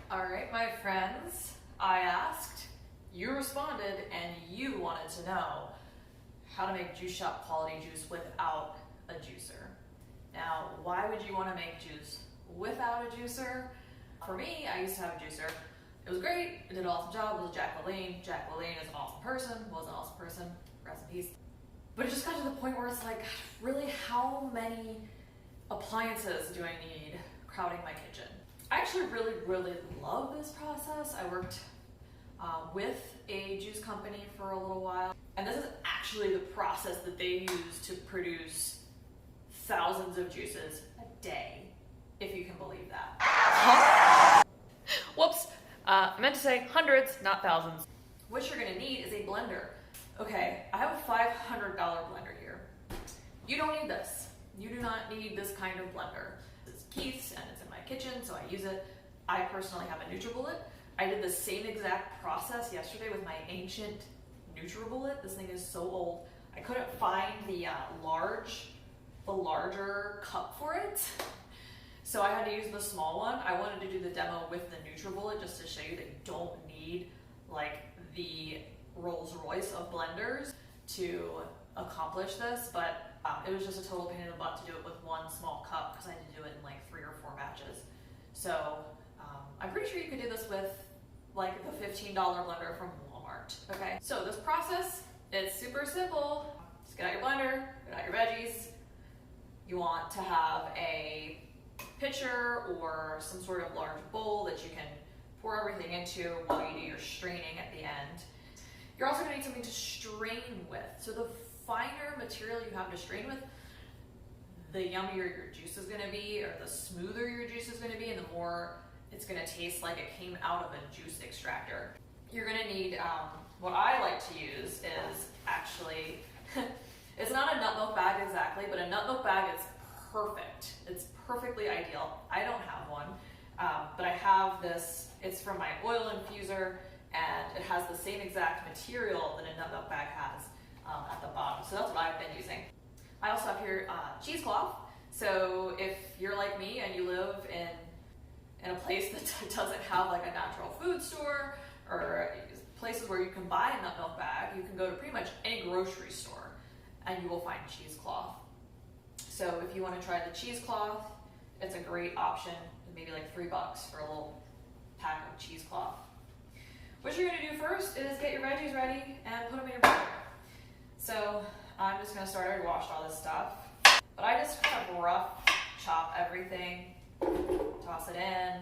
All right, my friends, I asked, you responded, and you wanted to know how to make juice shop quality juice without a juicer. Now, why would you want to make juice without a juicer? For me, I used to have a juicer. It was great, it did an awesome job, it was Jack LaLanne. Jack LaLanne is an awesome person, was an awesome person, rest in peace. But it just got to the point where it's like, really, how many appliances do I need crowding my kitchen? I actually really love this process. I worked with a juice company for a little while, and this is actually the process that they use to produce thousands of juices a day, if you can believe that. Huh? Whoops, I meant to say hundreds, not thousands. What you're gonna need is a blender. Okay, I have a $500 blender here. You don't need this. You do not need this kind of blender. It's Keith's and it's in my kitchen, so I use it. I personally have a NutriBullet. I did the same exact process yesterday with my ancient NutriBullet. This thing is so old. I couldn't find the larger cup for it, so I had to use the small one. I wanted to do the demo with the NutriBullet just to show you that you don't need like the Rolls Royce of blenders to accomplish this, but it was just a total pain in the butt to do it with one small cup because I had to do it in like 3 or 4 batches. So I'm pretty sure you could do this with like the $15 blender from Walmart. Okay, so this process, it's super simple. Just get out your blender, get out your veggies. You want to have a pitcher or some sort of large bowl that you can pour everything into while you do your straining at the end. You're also going to need something to strain with. So the finer material you have to strain with, the yummier your juice is going to be, or the smoother your juice is going to be, and the more it's going to taste like it came out of a juice extractor. You're going to need, what I like to use is actually, it's not a nut milk bag exactly, but a nut milk bag is perfect. It's perfectly ideal. I don't have one, but I have this. It's from my oil infuser, and it has the same exact material that a nut milk bag has at the bottom. So that's what I've been using. I also have here cheesecloth. So if you're like me and you live in a place that doesn't have like a natural food store or places where you can buy a nut milk bag, you can go to pretty much any grocery store and you will find cheesecloth. So if you want to try the cheesecloth, it's a great option. Maybe like $3 for a little pack of cheesecloth. What you're going to do first is get your veggies ready and put them in your blender. So I'm just going to start. I already washed all this stuff, but I just kind of rough chop everything, toss it in.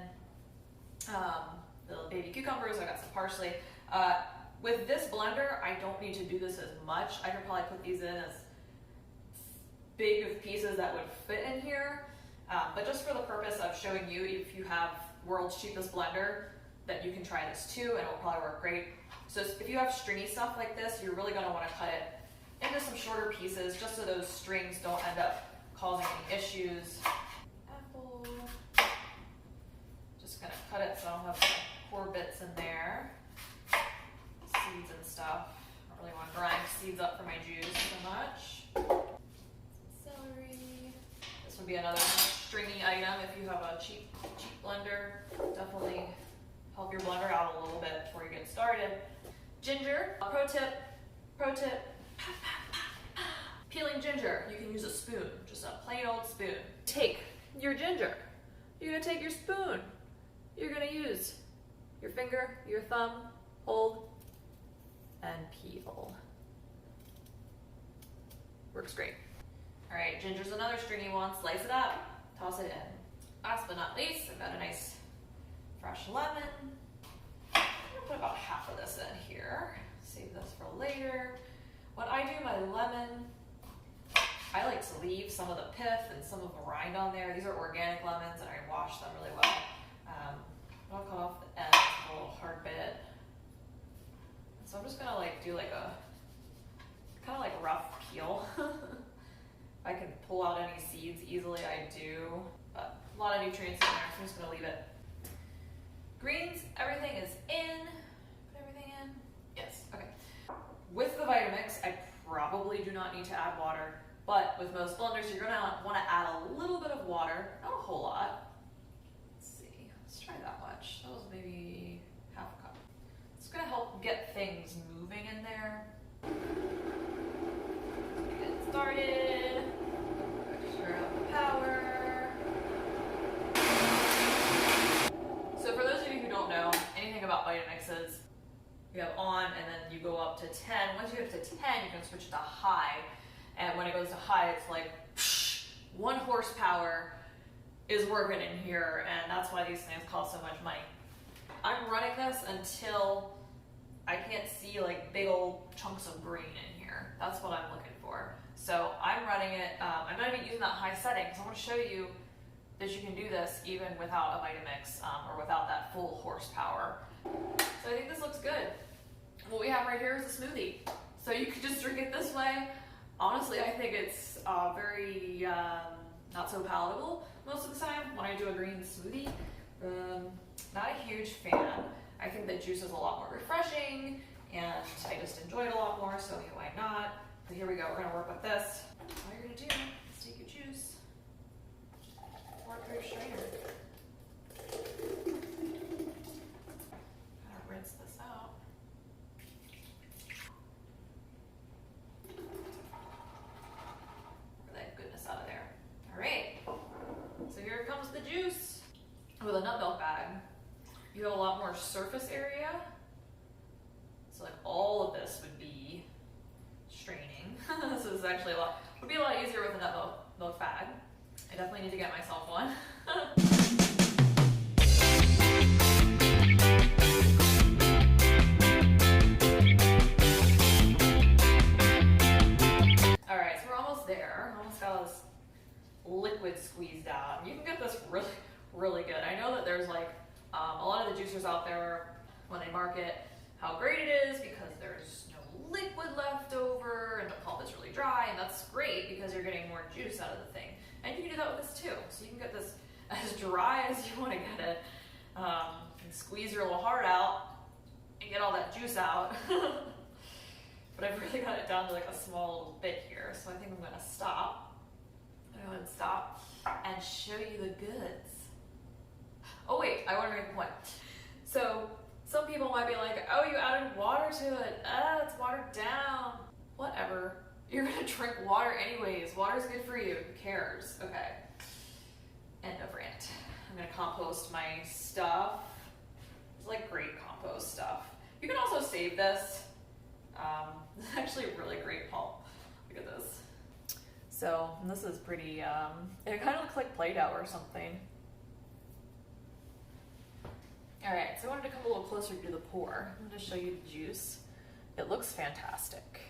The baby cucumbers, I got some parsley. With this blender, I don't need to do this as much. I could probably put these in as big of pieces that would fit in here, but just for the purpose of showing you, if you have world's cheapest blender, that you can try this too, and it will probably work great. So if you have stringy stuff like this, you're really going to want to cut it into some shorter pieces just so those strings don't end up causing any issues. Apple. Just going to cut it so I don't have some poor bits in there. Seeds and stuff. I don't really want to grind seeds up for my juice so much. Some celery. This would be another stringy item if you have a cheap blender. Definitely help your blender out a little bit before you get started. Ginger, pro tip, peeling ginger. You can use a spoon, just a plain old spoon. Take your ginger. You're gonna take your spoon. You're gonna use your finger, your thumb, hold, and peel. Works great. All right, ginger's another stringy one. Slice it up, toss it in. Last but not least, I've got a nice fresh lemon. I'm gonna put about half of this in here. Save this for later. When I do my lemon, I like to leave some of the pith and some of the rind on there. These are organic lemons and I wash them really well. I'll cut off the end, a little hard bit. So I'm just gonna like do like a kind of like rough peel. If I can pull out any seeds easily, I do. But a lot of nutrients in there, so I'm just gonna leave it. Greens, everything is in. Put everything in. Yes, okay. With the Vitamix, I probably do not need to add water, but with most blenders, you're gonna wanna add a little bit of water, not a whole lot. Let's see, let's try that much. That was maybe thing about Vitamixes, you have on and then you go up to 10. Once you get to 10, you can switch to high. And when it goes to high, it's like 1 horsepower is working in here, and that's why these things cost so much money. I'm running this until I can't see like big old chunks of green in here. That's what I'm looking for. So I'm running it, I'm not even using that high setting because I want to show you that you can do this even without a Vitamix or without that full horsepower. So I think this looks good. What we have right here is a smoothie. So you could just drink it this way. Honestly, I think it's very not so palatable most of the time when I do a green smoothie. Not a huge fan. I think the juice is a lot more refreshing and I just enjoy it a lot more, so why not? So here we go, we're gonna work with this. All you're gonna do is take your juice, pour it through your strainer. Gotta rinse this out. Get that goodness out of there. All right, so here comes the juice. With a nut milk bag, you have a lot more surface area. So like all of this would be straining. So this is actually would be a lot easier with a nut milk bag. I definitely need to get myself one. All right, so we're almost there. Almost got all this liquid squeezed out. You can get this really good. I know that there's like a lot of the juicers out there when they market how great it is because there's no liquid left over and the pulp is really dry, and that's great because you're getting more juice out of the thing. And you can do that with this too. So you can get this as dry as you want to get it and squeeze your little heart out and get all that juice out. But I've really got it down to like a small little bit here, so I think I'm going to stop. I'm going to go ahead and stop and show you the goods. Oh wait, I want to make a point. So some people might be like, oh, you added water to it. It's watered down. Whatever. You're gonna drink water anyways. Water's good for you. Who cares? Okay. End of rant. I'm gonna compost my stuff. It's like great compost stuff. You can also save this. This is actually a really great pulp. Look at this. So this is pretty, it kind of looks like Play-Doh or something. All right, so I wanted to come a little closer to the pour. I'm going to show you the juice. It looks fantastic.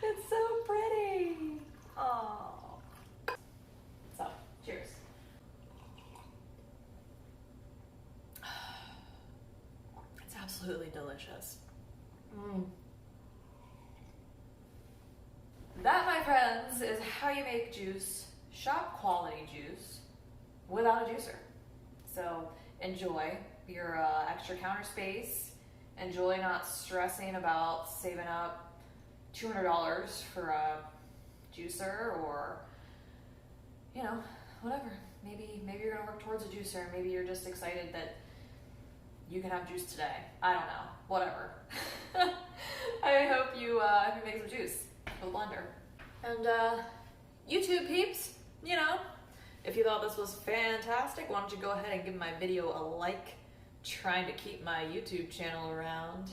It's so pretty. Oh. So, cheers. It's absolutely delicious. That, my friends, is how you make juice, shop quality juice, without a juicer. So enjoy your extra counter space. Enjoy not stressing about saving up $200 for a juicer, or you know, whatever. Maybe you're gonna work towards a juicer. Maybe you're just excited that you can have juice today. I don't know. Whatever. I hope you make some juice with a blender. And YouTube peeps, you know, if you thought this was fantastic, why don't you go ahead and give my video a like, trying to keep my YouTube channel around.